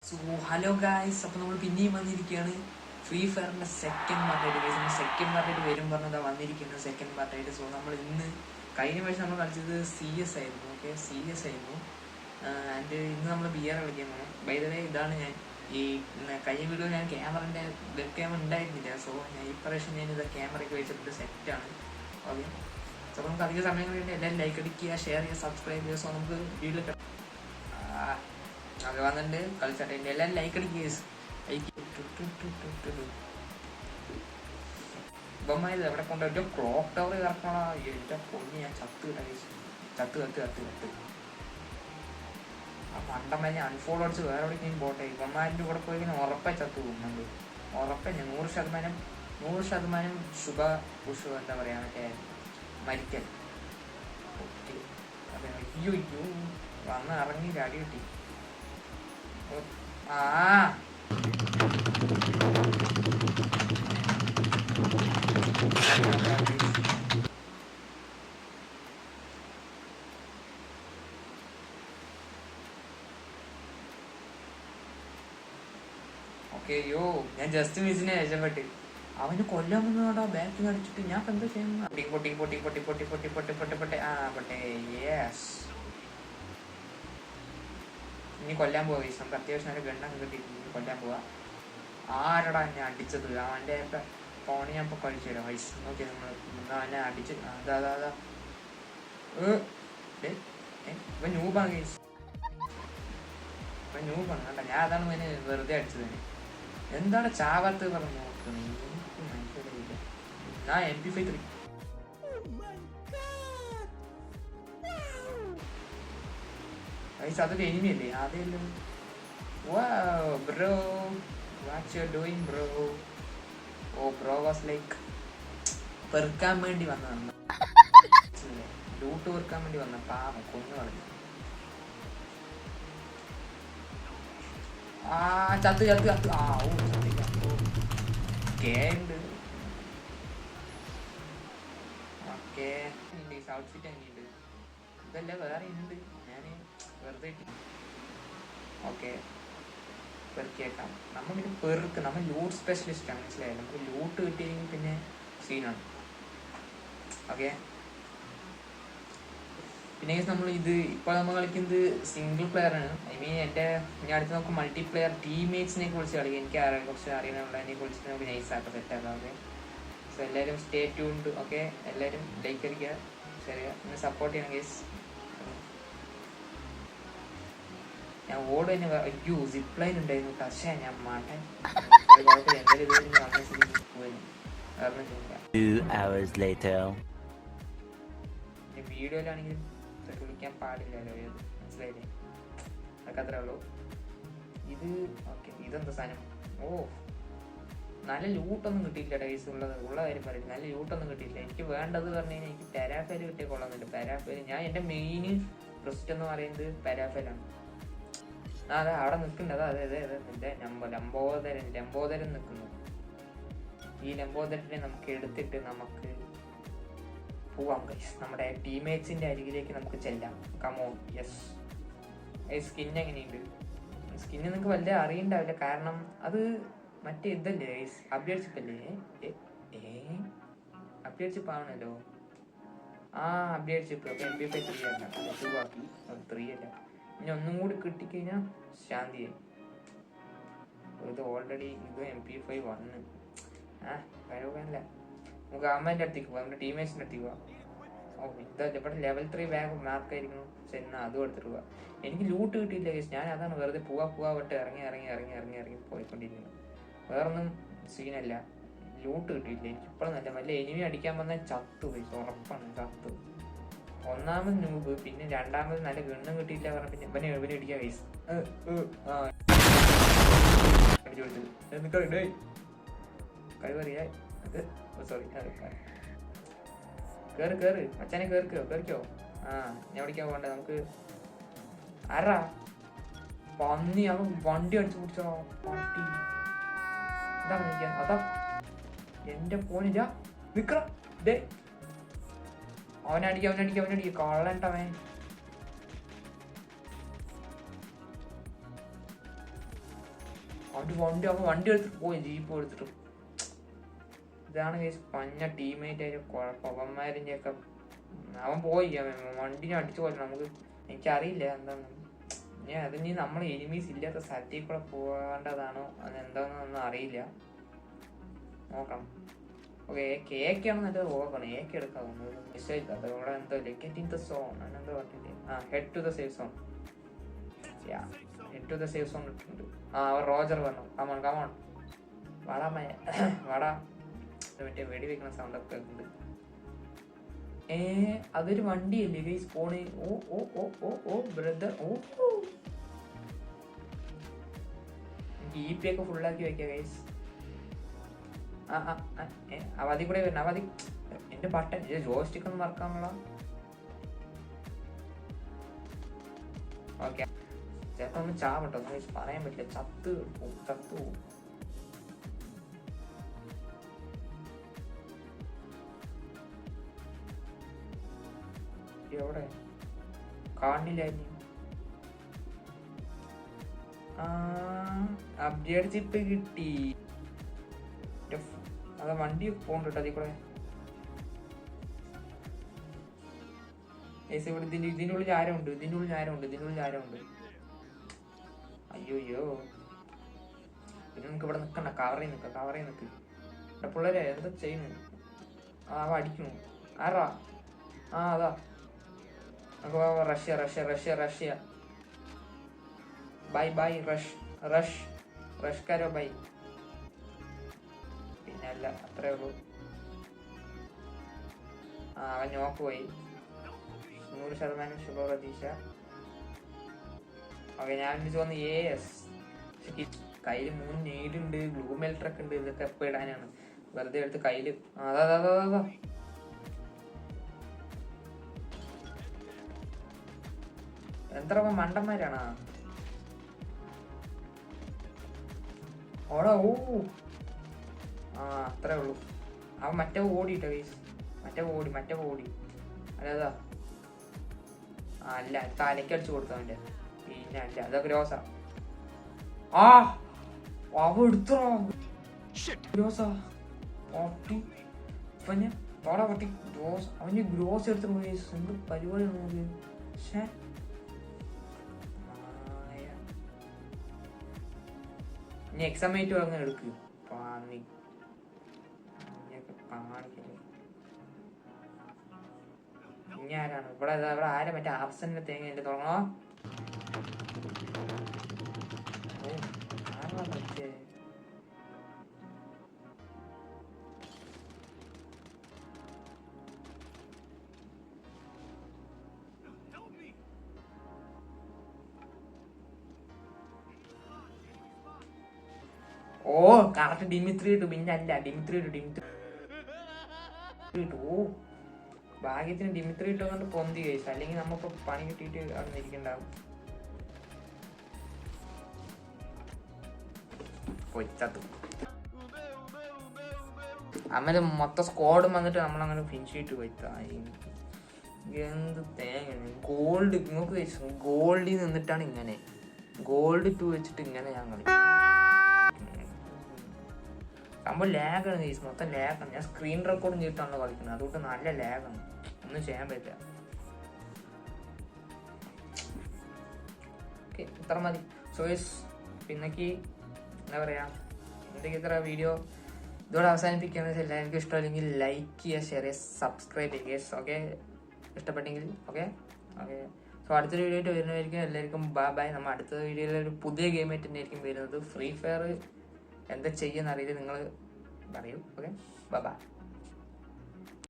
So hello guys, അപ്പോൾ നമ്മൾ പിന്നെയും വന്നിരിക്കുകയാണ് ഫ്രീ ഫയറിൻ്റെ സെക്കൻഡ് പാർട്ടായിട്ട്. ഗൈസ് സെക്കൻഡ് പാർട്ടായിട്ട് വരും പറഞ്ഞതാ വന്നിരിക്കുന്നത് സെക്കൻഡ് പാർട്ടായിട്ട്. സോ നമ്മൾ ഇന്ന് കഴിഞ്ഞ പ്രാവശ്യം നമ്മൾ കളിച്ചത് CS ആയിരുന്നു. ഓക്കെ, CS ആയിരുന്നു. ആൻഡ് ഇന്ന് നമ്മൾ BR കളിക്കാൻ പോകണം. ബൈ ദ വേ, ഇതാണ് ഞാൻ ഈ കഴിഞ്ഞ വീഡിയോ ഞാൻ ക്യാമറൻ്റെ വെബ് ക്യാമറ ഉണ്ടായിരുന്നില്ല. സോ ഞാൻ ഇപ്രാവശ്യം ഞാനിത് ക്യാമറയൊക്കെ വെച്ചിട്ട് സെറ്റാണ്. ഓക്കെ, സോ നമുക്ക് അധിക സമയം വേണ്ടി എല്ലാവരും ലൈക്ക് അടിക്കുക, ഷെയർ ചെയ്യുക, സബ്സ്ക്രൈബ് ചെയ്യുക. സോ നമുക്ക് വീഡിയോ അത് വന്നിട്ട് കളിച്ചട്ടെ. എല്ലാവരും ലൈക്ക് അടിക്കുക. ഇപ്പമായത് എവിടെ കൊണ്ടുപോയിട്ട് ക്ലോക്ക് ടവർ ഇറക്കണ എൻ്റെ പൊന്നി, ഞാൻ ചത്ത് ആ മണ്ടമ്മ ഞാൻ അൺഫോളോ അടിച്ച് വേറെ എവിടേക്കും പോട്ടെ. ഇവന്മാരിൻ്റെ കൂടെ പോയി ഇങ്ങനെ ഉറപ്പായി ചത്തു പോകുന്നുണ്ട്. ഉറപ്പായി 100% ശുഭ എന്താ പറയുക, മറ്റേ മരിക്കൽ. ഓക്കെ, അപ്പം അയ്യോ വന്ന് ഇറങ്ങി അടി കിട്ടി. ഓക്കെ, ഞാൻ ജസ്റ്റ് മിസ്സിനെ രക്ഷപ്പെട്ട്. അവന് കൊല്ലാൻ വന്നോടാ ബാക്കിൽ അടിച്ചിട്ട്. ഞാൻ എന്താ ചെയ്യുന്നു? പൊട്ടി പൊട്ടെ. യെസ്, ഇനി കൊല്ലാൻ പോവാ. നമുക്ക് അത്യാവശ്യം നല്ല ഗണ്ണൊക്കെ കിട്ടി കൊല്ലാൻ പോവാ. ആരടാ എന്നെ അടിച്ചത്? അവൻ്റെ ഒക്കെ ഫോണ് ഞാൻ ഇപ്പോൾ കഴിച്ചു തരാം. വൈസ് നോക്കി നമ്മൾ അവനെ അടിച്ച് അതാ ഇപ്പം ന്യൂബാണ് കേസ്. ഇപ്പം ന്യൂബാണ് കണ്ട. ഞാൻ അതാണ് അവന് വെറുതെ അടിച്ചത്. എന്താണ് ചാവാത്തത് പറഞ്ഞു നോക്കുന്നത്? എനിക്ക് മനസ്സിലായില്ല. ഞാൻ MP53 അതൊരു എനിമിയല്ലേ? അതേല്ലോ. Wow bro, what you doing bro? Oh bro was like പെറുക്കാൻ വേണ്ടി വന്നതാണ്, ലൂട്ട് പെറുക്കാൻ വേണ്ടി വന്ന പാവം കൊന്നു കളഞ്ഞു. ചത്ത് ഉണ്ട്. ഓക്കെ, ഔട്ട്ഫിറ്റ് എങ്ങനെയുണ്ട്? ഇതല്ല വേറെ ഉണ്ട്, ഞാൻ വെറുതെ. ഓക്കെ, പെറുക്കിയേക്കാം. നമ്മൾ പിന്നെ നമ്മൾ ലൂട്ട് സ്പെഷ്യലിസ്റ്റ് ആണ്, മനസ്സിലായത്. നമുക്ക് ലൂട്ട് കിട്ടിയെങ്കിൽ പിന്നെ സീനാണ്. ഓക്കെ, പിന്നെ നമ്മൾ ഇപ്പോൾ നമ്മൾ കളിക്കുന്നത് സിംഗിൾ പ്ലെയർ ആണ്. ഐ മീൻ ഞാൻ അടുത്ത് നമുക്ക് മൾട്ടിപ്ലെയർ ടീംമേറ്റ്സിനെ കുറിച്ച് കളിക്കാം. എനിക്ക് കുറച്ച് അറിയാനുള്ളതിനെ കുറിച്ച് നമുക്ക് നൈസാക്കാം, സെറ്റാക്കാം. ഓക്കെ, സോ എല്ലാവരും സ്റ്റേ ട്യൂൺഡ്. ഓക്കെ, എല്ലാവരും ലൈക്ക് അടിക്കുക, ഷെയർ ചെയ്യുക, പിന്നെ സപ്പോർട്ട് ചെയ്യണം ഗൈസ്. ഞാൻ ഓട് തന്നെ. അയ്യോ, സിപ്പ് ലൈൻ ഉണ്ടായിരുന്നു. പക്ഷേ ഞാൻ മാട്ടാൻ വീഡിയോയിലാണെങ്കിലും വിളിക്കാൻ പാടില്ലല്ലോ, മനസ്സിലായില്ലേ? അതൊക്കെ അത്രേ ഉള്ളൂ. ഇത് ഓക്കെ, ഇതെന്താ സാധനം? നല്ല ലൂട്ടൊന്നും കിട്ടിയില്ല ഡേയ്സ്. ഉള്ള കാര്യം പറയില്ല, നല്ല ലൂട്ടൊന്നും കിട്ടിയില്ല. എനിക്ക് വേണ്ടത് പറഞ്ഞു കഴിഞ്ഞാൽ എനിക്ക് പാരാഫേൽ കിട്ടിയ കൊള്ളുന്നുണ്ട്. പാരാഫേൽ എൻ്റെ മെയിൻ ട്രസ്റ്റ് എന്ന് പറയുന്നത് പാരാഫേലാണ്. അതെ അവിടെ നിൽക്കുന്നുണ്ട്. അതെ ലംബോദരൻ നിൽക്കുന്നു. ഈ ലംബോദരനെ നമുക്ക് എടുത്തിട്ട് നമുക്ക് പോവാം ഗൈസ്. നമ്മുടെ ടീംമേറ്റ്സിന്റെ അരികിലേക്ക് നമുക്ക് ചെല്ലാം. കമോൺ. യെസ്. സ്കിൻ എങ്ങനെയുണ്ട്? സ്കിന്ന് നിങ്ങൾക്ക് വല്ല അറിയണ്ടാവില്ല, കാരണം അത് മറ്റേ ഇതല്ലേ ഗൈസ്, അപ്ഡേറ്റ് ചിപ്പല്ലേ? അപ്ഡേറ്റ് ചിപ്പ് ആണല്ലോ. Update chip. അപ്പോൾ MP53 അല്ല, 2 ആക്കി. 3 അല്ല. ഇനി ഒന്നും കൂടി കിട്ടിക്കഴിഞ്ഞാൽ ശാന്തിയായി. ഇത് ഓൾറെഡി ഇത് MP51. കഴിവല്ല. നമുക്ക് അമ്മേൻ്റെ അടുത്തേക്ക് പോവാം, നമ്മുടെ ടീമേറ്റ്സിൻ്റെ അടുത്തേക്ക് പോവാം. ഇതല്ല ഇവിടെ ലെവൽ 3 ബാഗ് മാർക്കായിരിക്കുന്നു. ചെന്നാൽ അതും എടുത്തിട്ട് പോവാം. എനിക്ക് ലൂട്ട് കിട്ടിയില്ല ഗൈസ്. ഞാൻ അതാണ് വെറുതെ പോവാട്ട് ഇറങ്ങി പോയിക്കൊണ്ടിരിക്കുന്നത്. വേറൊന്നും സീനല്ല, ലൂട്ട് കിട്ടിയില്ല. എനിക്കിപ്പോഴും നല്ല വല്ല എനിമി അടിക്കാൻ വന്നാൽ ചത്തു ഗൈസ്, ഉറപ്പാണ് ചത്തു. ഒന്നാമത് നൂബ്, പിന്നെ രണ്ടാമത് നല്ല ഗണ്ണും കിട്ടിയില്ല പറഞ്ഞ പിന്നെ ഇവനെ അടിക്കാൻ വയസ്സ് കഴിവറിയാ. സോറി, കേറ് മച്ചാനെ, കേറിക്കോ. ഞാൻ എവിടേക്കാ പോകണ്ടേ? നമുക്ക് ആരാ പന്നി? അവൻ വണ്ടി അടിച്ചു പിടിച്ചോ പട്ടി. ഇതാ നിൽക്കാൻ. അതാ എന്റെ ഫോണില്ല. നിക്കറ ഡേ, അവനടിക്കുക കള്ളണ്ടവൻ. വണ്ടി എടുത്തിട്ട് പോയി, ജീപ്പ് എടുത്തിട്ട്. ഇതാണ് കേസ് പഞ്ഞ ടീമേറ്റ് ആയിട്ട് കുഴപ്പന്മാരിൻ്റെ ഒക്കെ. അവൻ പോയി, വണ്ടിനെ അടിച്ചു പോലെ. നമുക്ക് എനിക്കറിയില്ല എന്താന്ന്. അതിന് നമ്മൾ എനിമീസ് ഇല്ലാത്ത സ്ഥലത്തിൽ കൂടെ പോകേണ്ടതാണോ അതെന്താണെന്നൊന്നും അറിയില്ല, നോക്കണം. ഓക്കെ, കേക്കാണ് നല്ലത്. നോക്കണം, ഏക്ക് എടുക്കാം. മെസ്സേജ് അതോടെ എന്തോ ഗെറ്റിംഗ് ദ സോൺ എന്നെന്തോ പറഞ്ഞില്ലേ. Head to the safe zone. Head to the safe zone ഇട്ടിട്ടുണ്ട്. അവർ റോജർ പറഞ്ഞു. കമോൺ വാടാ വാടാ. മറ്റേ വെടി വെക്കുന്ന സൗണ്ടൊക്കെ ഉണ്ട്. അതൊരു വണ്ടിയല്ലേ ഗൈസ് പോണേ. ഓ ബ്രദർ. EP ഒക്കെ ഫുള്ളാക്കി വെക്കാം ഗൈസ്. അവധി കൂടെ വരണം. അവധി എന്റെ ബട്ടൺ ജോയ്സ്റ്റിക് ഒന്നും മറക്കാനുള്ള. ഓക്കെ, ചേട്ടൻ ഒന്ന് ചാവട്ടോ, പറയാൻ പറ്റില്ല. ചത്തു പോകും. എവിടെ കാണില്ലായിരുന്നു. അപ്ഡേറ്റ് ചിപ്പ് കിട്ടി. അത് വണ്ടി പോകണ്ടോ അതിൽ കൂടെ. ഇതിൻ്റെ ഉള്ളിൽ ആരുണ്ട്. അയ്യോ, പിന്നെ നമുക്ക് ഇവിടെ നിൽക്കണ്ട. കവറിൽ നിൽക്ക്. ഇവിടെ പിള്ളേരെ എന്താ ചെയ്യുന്നു? അവ അടിക്കുന്നു. ആരാ? അതാ റഷ്യ. By റഷ്കാരോ by. പിന്നെ അല്ല, അത്രേ ഉള്ളൂ. അവൻ നോക്ക് പോയി. 100% ശുഭപ്രതീക്ഷ. ഓക്കെ, ഞാൻ വിളിച്ചു വന്ന് കയ്യിൽ 3 നെയ്ഡുണ്ട്, ഗ്ലൂ മെൽറ്ററൊക്കെ ഉണ്ട്. ഇതൊക്കെ എപ്പോൾ ഇടാനാണ്? വെറുതെ എടുത്ത് കയ്യിൽ. അതാ എത്ര മണ്ടന്മാരാണ്. ഓടാ. അത്രേ ഉള്ളൂ. അവൻ മറ്റേ ഓടിട്ടോ ഗൈസ്. മറ്റേ ഓടി. അല്ലതാ. അല്ല, തലക്കടിച്ചു കൊടുത്തവൻ്റെ. പിന്നെ അല്ല, അതൊക്കെ രോസ. അവ എടുത്തോ ഗ്രോസ. അവന് ഗ്രോസ് എടുത്തു പോയി. എന്ത് പരിപാടി നോക്കി. ഇനി എക്സാമേറ്റ് അങ്ങനെ എടുക്ക്. ഇനി ആരാണ് ഇവിടെ ആരാ? മറ്റേ ആബ്സെന്റിന്റെ തേങ്ങ എന്റെ തുടങ്ങണോ? മറ്റേ കറക്റ്റ് ഡിമിത്രി ഇട്ടു. പിന്നെ അല്ല, ഡിമിത്രി ഇട്ടു. ഭാഗ്യത്തിന് ഡിമിത്രി ഇട്ടുകൊണ്ട് പൊന്തി കഴിച്ചു. അല്ലെങ്കിൽ നമുക്ക് പണി കിട്ടിയിട്ട് അവിടെ ഇരിക്കണ്ടാവും. അമ്മ മൊത്തം സ്ക്വാഡും വന്നിട്ട് നമ്മളങ്ങനെ ഫിനിഷ് ചെയ്തിട്ട് പോയി. എന്ത് തേങ്ങ. ഗോൾഡ് നിങ്ങൾക്ക് കഴിച്ചു. ഗോൾഡിൽ നിന്നിട്ടാണ് ഇങ്ങനെ. ഗോൾഡ് 2 വെച്ചിട്ട് ഇങ്ങനെ ഞാൻ കളി. സംഭവം ലാഗാണ് ഗൈസ്, മൊത്തം ലാഗാണ്. ഞാൻ സ്ക്രീൻ റെക്കോർഡും ചെയ്തിട്ടാണല്ലോ കളിക്കുന്നത്. അതുകൊണ്ട് നല്ല ലാഗാണ്, ഒന്നും ചെയ്യാൻ പറ്റില്ല. ഓക്കെ, ഇത്ര മതി. സോ ഗൈസ്, പിന്നേക്ക് എന്താ പറയുക, എന്തൊക്കെ ഇത്ര വീഡിയോ ഇതോടെ അവസാനിപ്പിക്കുകയെന്ന് വെച്ചാൽ എല്ലാവർക്കും ഇഷ്ടമല്ലെങ്കിൽ ലൈക്ക് ചെയ്യുക, ഷെയർ ചെയ്യുക, സബ്സ്ക്രൈബ് ചെയ്യുക ഗൈസ്. ഓക്കെ, ഇഷ്ടപ്പെട്ടെങ്കിൽ ഓക്കെ. സോ അടുത്തൊരു വീഡിയോ ആയിട്ട് വരുന്നതായിരിക്കും. എല്ലാവർക്കും ബൈ. നമ്മൾ അടുത്ത വീഡിയോയിൽ ഒരു പുതിയ ഗെയിമായിട്ട് തന്നെയായിരിക്കും വരുന്നത്. ഫ്രീ ഫയർ എന്താ ചെയ്യുന്ന അറിയില്ല, നിങ്ങൾ പറയൂ. Okay, by.